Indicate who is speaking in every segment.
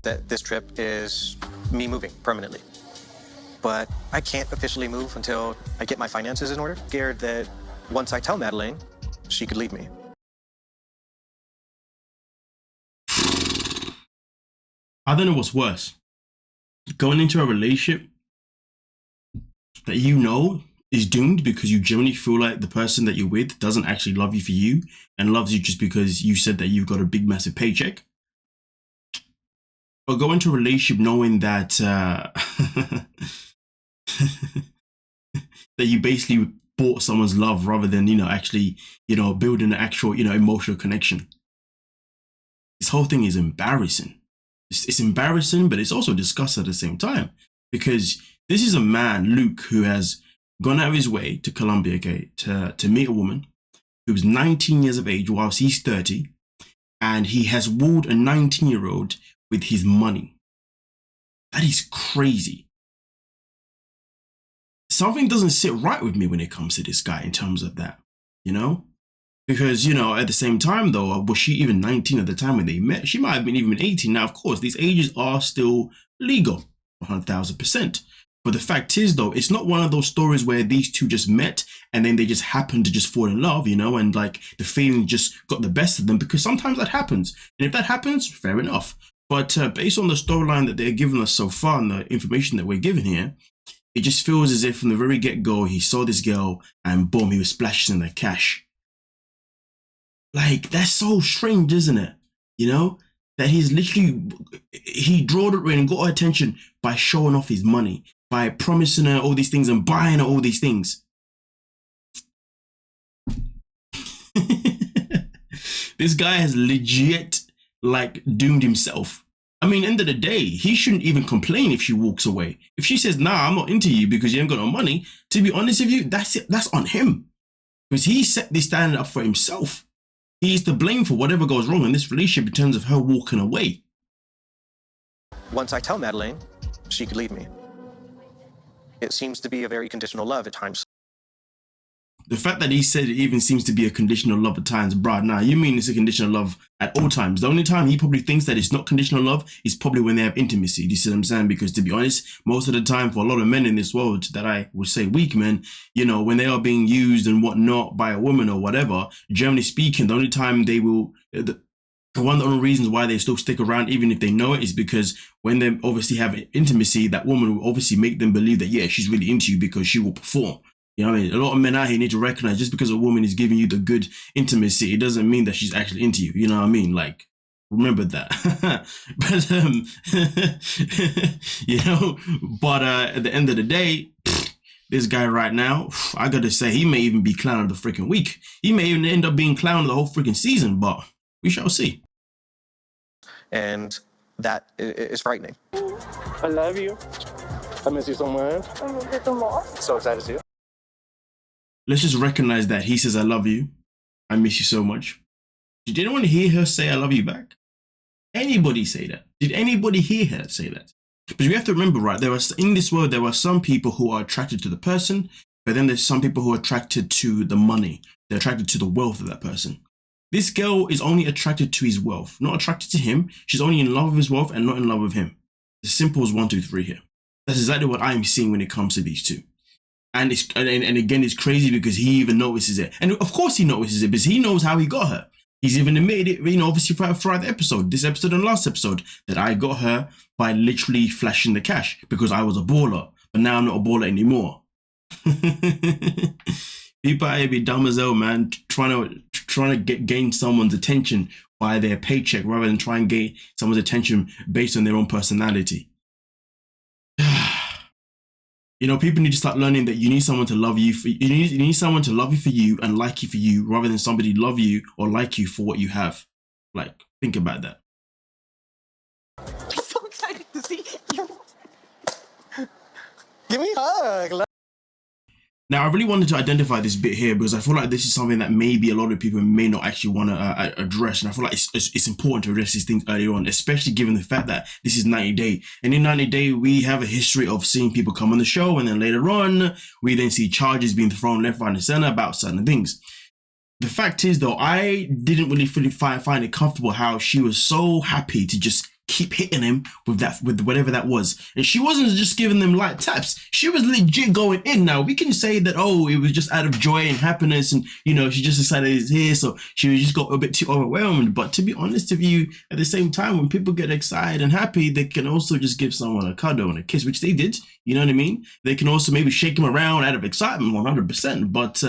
Speaker 1: that this trip is me moving permanently. But I can't officially move until I get my finances in order. Scared that once I tell Madeleine, she could leave me.
Speaker 2: I don't know what's worse. Going into a relationship that you know is doomed because you generally feel like the person that you're with doesn't actually love you for you and loves you just because you said that you've got a big massive paycheck. Or go into a relationship knowing that that you basically bought someone's love rather than, actually, building an actual, emotional connection. This whole thing is embarrassing. It's embarrassing, but it's also disgusting at the same time, because this is a man, Luke, who has gone out of his way to Colombia, okay, to meet a woman who's 19 years of age whilst he's 30, and he has wooed a 19-year-old with his money. That is crazy. Something doesn't sit right with me when it comes to this guy in terms of that, Because, at the same time, though, was she even 19 at the time when they met? She might have been even 18. Now, of course, these ages are still legal, 100,000%. But the fact is, though, it's not one of those stories where these two just met and then they just happened to just fall in love, and like the feeling just got the best of them, because sometimes that happens. And if that happens, fair enough. But based on the storyline that they're giving us so far and the information that we're given here, it just feels as if from the very get-go, he saw this girl and boom, he was splashing in the cash. Like, that's so strange, isn't it? That he drew her in and got her attention by showing off his money, by promising her all these things and buying her all these things. This guy has legit, doomed himself. I mean, end of the day, he shouldn't even complain if she walks away. If she says, nah, I'm not into you because you ain't got no money, to be honest with you, that's it. That's on him. Because he set this standard up for himself. He is to blame for whatever goes wrong in this relationship in terms of her walking away.
Speaker 1: Once I tell Madeleine, she could leave me. It seems to be a very conditional love at times.
Speaker 2: The fact that he said it even seems to be a conditional love at times, bruh, nah, you mean it's a conditional love at all times. The only time he probably thinks that it's not conditional love is probably when they have intimacy. Do you see what I'm saying? Because to be honest, most of the time for a lot of men in this world that I would say weak men, when they are being used and whatnot by a woman or whatever, generally speaking, the only time they will, one of the only reasons why they still stick around even if they know it is because when they obviously have intimacy, that woman will obviously make them believe that, yeah, she's really into you because she will perform. You know what I mean? A lot of men out here need to recognize just because a woman is giving you the good intimacy, it doesn't mean that she's actually into you. You know what I mean? Remember that. But at the end of the day, this guy right now, I gotta say, he may even be clown of the freaking week. He may even end up being clown of the whole freaking season, but we shall see.
Speaker 1: And that is frightening.
Speaker 3: I love you. I miss you so much.
Speaker 4: I miss you so much.
Speaker 1: So excited to see you.
Speaker 2: Let's just recognize that he says, I love you. I miss you so much. Did anyone hear her say, I love you back? Anybody say that? Did anybody hear her say that? But we have to remember, right, in this world, there are some people who are attracted to the person, but then there's some people who are attracted to the money. They're attracted to the wealth of that person. This girl is only attracted to his wealth, not attracted to him. She's only in love with his wealth and not in love with him. As simple as 1, 2, 3 here. That's exactly what I'm seeing when it comes to these two. And again, it's crazy because he even notices it. And of course he notices it because he knows how he got her. He's even admitted it, obviously throughout the episode, this episode and last episode, that I got her by literally flashing the cash because I was a baller. But now I'm not a baller anymore. People out here be dumb as hell, man, trying to gain someone's attention by their paycheck rather than try and gain someone's attention based on their own personality. People need to start learning that you need someone to love you. You need someone to love you for you and like you for you, rather than somebody love you or like you for what you have. Think about that.
Speaker 4: I'm so excited to see you.
Speaker 1: Give me a hug.
Speaker 2: Now, I really wanted to identify this bit here because I feel like this is something that maybe a lot of people may not actually want to address. And I feel like it's important to address these things earlier on, especially given the fact that this is 90 Day. And in 90 Day, we have a history of seeing people come on the show. And then later on, we then see charges being thrown left, right, and center about certain things. The fact is, though, I didn't really fully find it comfortable how she was so happy to just keep hitting him with whatever that was. And she wasn't just giving them light taps. She was legit going in. Now, we can say that, oh, it was just out of joy and happiness and, you know, she just decided it's here, so she just got a bit too overwhelmed. But to be honest with you, at the same time, when people get excited and happy, they can also just give someone a cuddle and a kiss, which they did. You know what I mean? They can also maybe shake him around out of excitement, 100%. But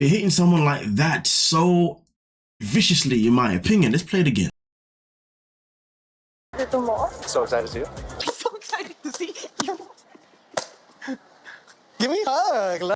Speaker 2: hitting someone like that so viciously, in my opinion, let's play it again.
Speaker 1: So excited to see you.
Speaker 4: I'm so excited to see you.
Speaker 1: Give me a hug.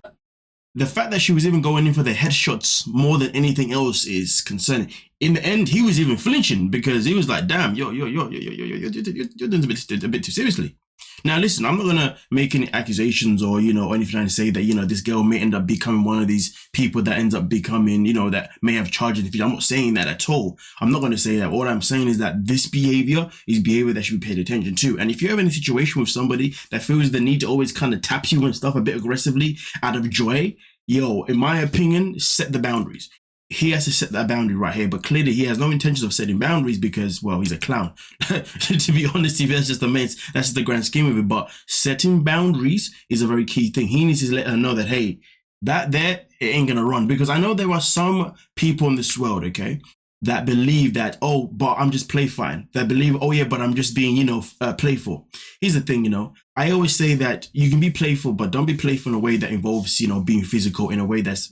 Speaker 2: The fact that she was even going in for the headshots more than anything else is concerning. In the end, he was even flinching because he was like, "Damn, you're doing a bit too seriously." Now, listen, I'm not gonna make any accusations or, you know, anything to say that, you know, this girl may end up becoming one of these people that ends up becoming, you know, that may have charged in the future. I'm not saying that at all. I'm not gonna say that. What I'm saying is that this behavior is behavior that should be paid attention to. And if you're in a situation with somebody that feels the need to always kind of tap you and stuff a bit aggressively out of joy, yo, in my opinion, set the boundaries. He has to set that boundary right here, but clearly he has no intentions of setting boundaries because, well, he's a clown. To be honest, if that's just that's just the grand scheme of it. But setting boundaries is a very key thing. He needs to let her know that, hey, that there, it ain't gonna run. Because I know there are some people in this world, okay, that believe that, oh, but I'm just play fine. That believe, oh yeah, but I'm just being, you know, playful. Here's the thing, you know, I always say that you can be playful, but don't be playful in a way that involves, you know, being physical in a way that's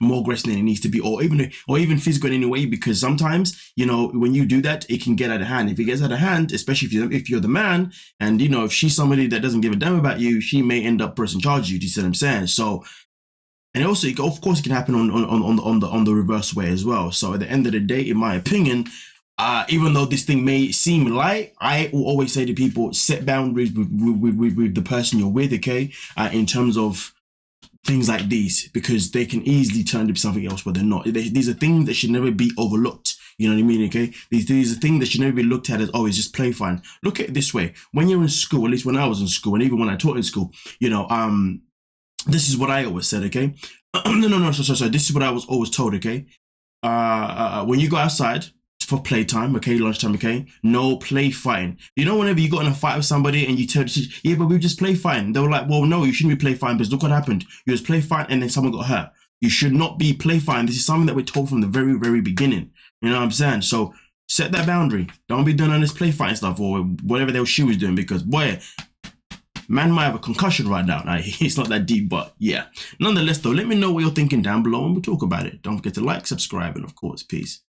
Speaker 2: more aggressive than it needs to be, or even physical in any way, because sometimes, you know, when you do that, it can get out of hand. If it gets out of hand, especially if you're the man, and, you know, if she's somebody that doesn't give a damn about you, she may end up pressing charge you. Do you see what I'm saying? So, and also, of course, it can happen on the reverse way as well. So at the end of the day, in my opinion, even though this thing may seem light, I will always say to people, set boundaries with the person you're with, okay? In terms of things like these, because they can easily turn to something else, but they're not. These are things that should never be overlooked. You know what I mean, okay? These are things that should never be looked at as, oh, it's just play fine. Look at it this way. When you're in school, at least when I was in school, and even when I taught in school, you know, this is what I always said, okay? No, sorry. This is what I was always told, okay? When you go outside for playtime, okay, lunchtime, okay, no play fighting. You know, whenever you got in a fight with somebody and you tell the teacher, yeah, but we just play fighting. They were like, well, no, you shouldn't be play fighting because look what happened. You just play fighting and then someone got hurt. You should not be play fighting. This is something that we're told from the very, very beginning. You know what I'm saying? So set that boundary. Don't be doing on this play fighting stuff or whatever the hell she was doing, because boy, man might have a concussion right now. It's not that deep, but yeah. Nonetheless, though, let me know what you're thinking down below and we'll talk about it. Don't forget to like, subscribe, and of course, peace.